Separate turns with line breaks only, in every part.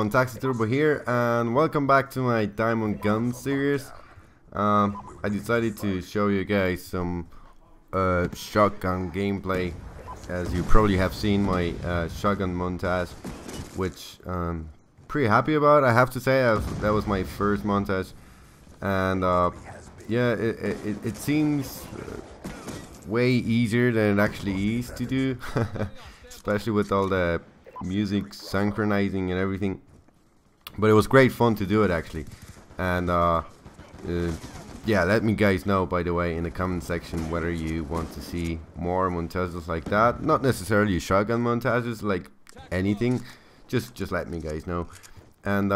everyone, Taxi Turbo here, and welcome back to my Diamond Gun series. I decided to show you guys some shotgun gameplay, as you probably have seen my shotgun montage, which I'm pretty happy about. I have to say that was my first montage, and yeah, it seems way easier than it actually is to do, especially with all the music synchronizing and everything. But it was great fun to do it actually, and yeah, let me guys know, by the way, in the comment section whether you want to see more montages like that. Not necessarily shotgun montages, like anything, just let me guys know. And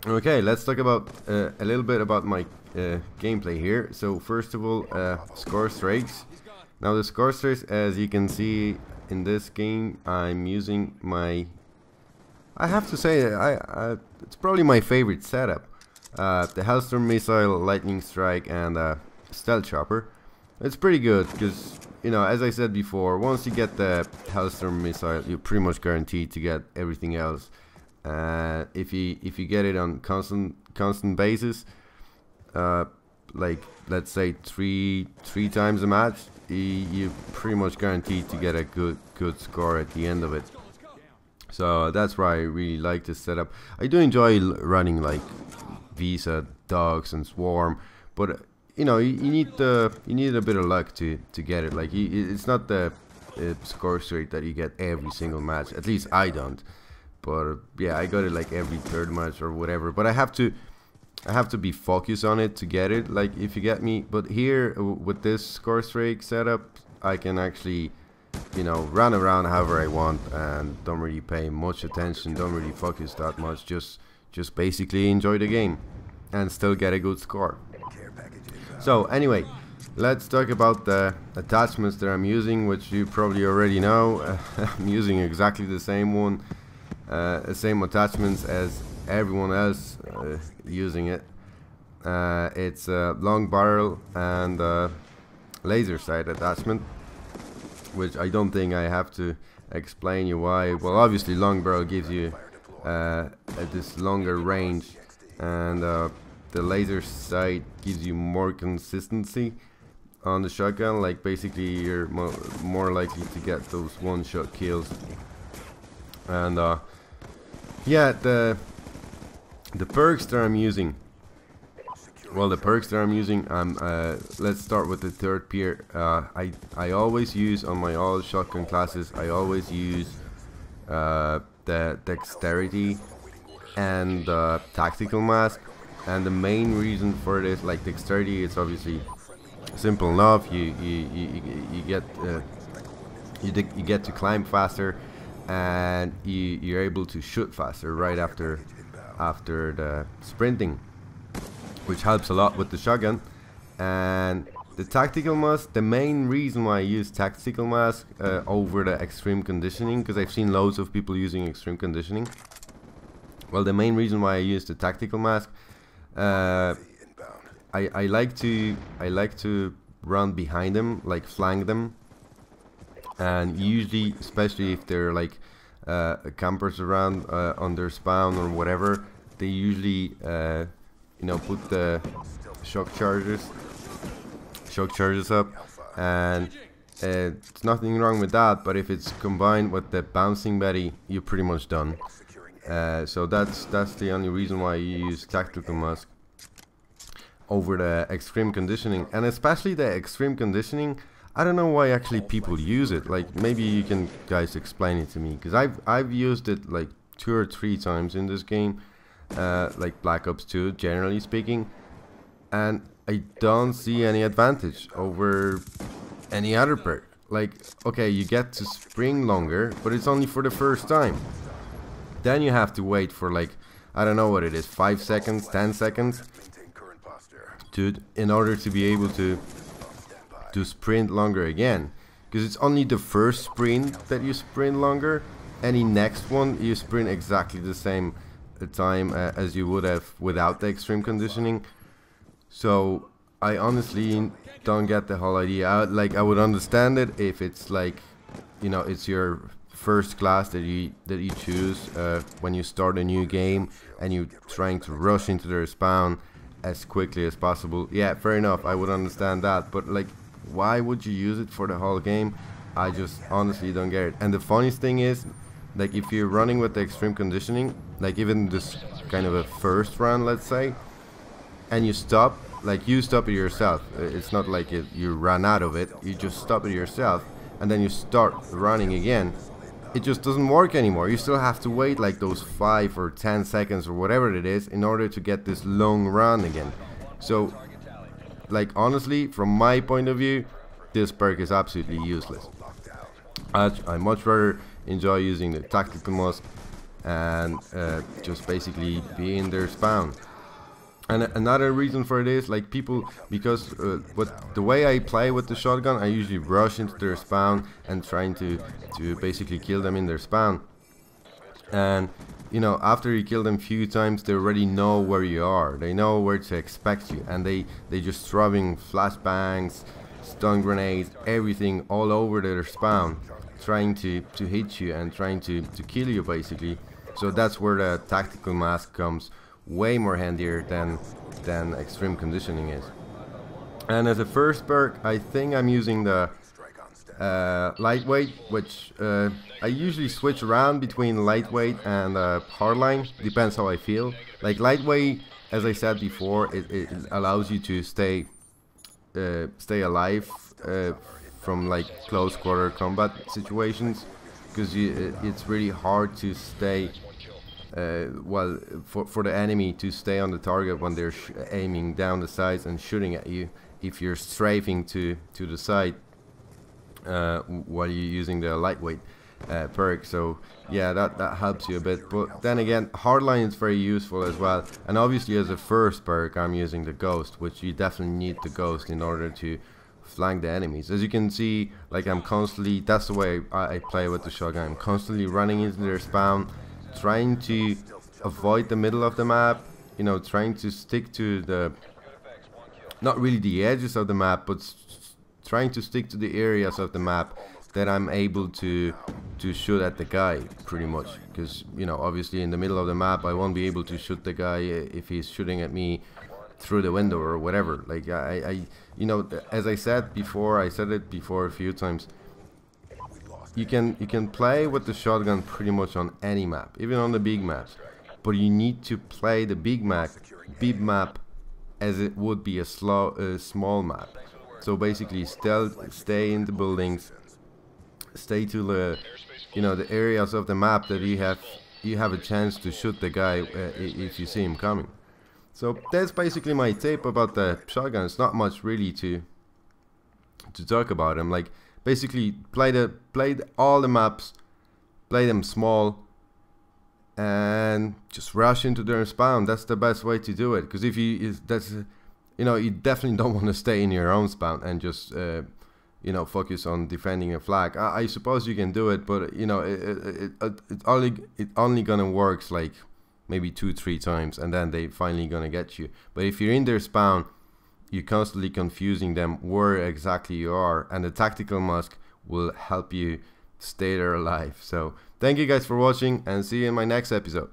okay, let's talk about a little bit about my gameplay here. So first of all, score streaks. Now the score streaks, as you can see in this game, I'm using my, I have to say, it's probably my favorite setup. The Hellstorm Missile, Lightning Strike, and Stealth Chopper. It's pretty good because, you know, as I said before, once you get the Hellstorm Missile, you're pretty much guaranteed to get everything else. If you get it on constant basis, like let's say three times a match, you're pretty much guaranteed to get a good score at the end of it. So that's why I really like this setup. I do enjoy running like Visa, Dogs, and Swarm, but you know, you need a bit of luck to get it. Like it's not the score streak that you get every single match. At least I don't. But yeah, I got it like every third match or whatever. But I have to be focused on it to get it, like, if you get me. But here with this score streak setup, I can actually, you know, run around however I want and don't really pay much attention, don't really focus that much, just basically enjoy the game and still get a good score. So anyway, let's talk about the attachments that I'm using, which you probably already know. I'm using exactly the same one, same attachments as everyone else using it. It's a long barrel and laser sight attachment, which I don't think I have to explain you why. Well, obviously long barrel gives you this longer range, and the laser sight gives you more consistency on the shotgun. Like basically you're more likely to get those one-shot kills. And yeah, the perks that I'm using. Well, the perks that I'm using, let's start with the third tier. I always use, on my all shotgun classes, I always use the dexterity and tactical mask. And the main reason for this, like dexterity, it's obviously simple enough. You get to climb faster, and you're able to shoot faster right after the sprinting, which helps a lot with the shotgun. And the tactical mask, the main reason why I use tactical mask over the extreme conditioning, because I've seen loads of people using extreme conditioning. Well, the main reason why I use the tactical mask, I like to run behind them, like flank them, and usually, especially if they're like campers around on their spawn or whatever, they usually you know, put the shock charges up, and it's nothing wrong with that. But if it's combined with the bouncing Betty, you're pretty much done. So that's the only reason why you use tactical mask over the extreme conditioning. And especially the extreme conditioning, I don't know why actually people use it. Like, maybe you can guys explain it to me, because I've used it like 2 or 3 times in this game, like Black Ops 2 generally speaking, and I don't see any advantage over any other perk. Like, okay, you get to sprint longer, but it's only for the first time. Then you have to wait for, like, I don't know what it is, 5 seconds, 10 seconds in order to be able to sprint longer again, because it's only the first sprint that you sprint longer. Any next one you sprint exactly the same time as you would have without the extreme conditioning. So I honestly don't get the whole idea. I would understand it if it's like, you know, it's your first class that you choose when you start a new game and you're trying to rush into their spawn as quickly as possible. Yeah, fair enough, I would understand that, but like, why would you use it for the whole game? I just honestly don't get it. And the funniest thing is, like, if you're running with the extreme conditioning, like even this kind of a first run, let's say, and you stop, like you stop it yourself. It's not like you run out of it, you just stop it yourself, and then you start running again. It just doesn't work anymore. You still have to wait like those 5 or 10 seconds or whatever it is in order to get this long run again. So, like, honestly, from my point of view, this perk is absolutely useless. I much rather enjoy using the tactical musk and just basically be in their spawn. And another reason for it is, like, people, because the way I play with the shotgun, I usually rush into their spawn and trying to basically kill them in their spawn. And you know, after you kill them a few times, they already know where you are. They know where to expect you, and they just throwing flashbangs, stun grenades, everything all over their spawn, trying to hit you and trying to kill you basically. So that's where the tactical mask comes way more handier than extreme conditioning is. And as a first perk, I think I'm using the lightweight, which I usually switch around between lightweight and hardline, depends how I feel. Like lightweight, as I said before, it allows you to stay alive from like close quarter combat situations, because it's really hard to stay well, for the enemy to stay on the target when they're aiming down the sides and shooting at you if you're strafing to the side while you're using the lightweight perk. So yeah, that helps you a bit. But then again, hardline is very useful as well, and obviously as a first perk I'm using the ghost, which you definitely need the ghost in order to flank the enemies. As you can see, like, I'm constantly, that's the way I play with the shotgun. I'm constantly running into their spawn, trying to avoid the middle of the map, you know, trying to stick to the, not really the edges of the map, but trying to stick to the areas of the map that I'm able to shoot at the guy, pretty much. Because, you know, obviously in the middle of the map I won't be able to shoot the guy if he's shooting at me through the window or whatever. Like, I you know, as I said before, I said it before a few times, you can play with the shotgun pretty much on any map, even on the big maps, but you need to play the big map as it would be a small map. So basically, stay in the buildings, stay to the, you know, the areas of the map that you have a chance to shoot the guy if you see him coming. So that's basically my tip about the shotgun. It's not much really to talk about them. Like, basically play all the maps, play them small, and just rush into their spawn. That's the best way to do it. Because if you you definitely don't want to stay in your own spawn and just you know, focus on defending a flag. I suppose you can do it, but you know, it only gonna works like maybe 2-3 times, and then they finally gonna get you. But if you're in their spawn, you're constantly confusing them where exactly you are, and the tactical mask will help you stay there alive. So thank you guys for watching, and see you in my next episode.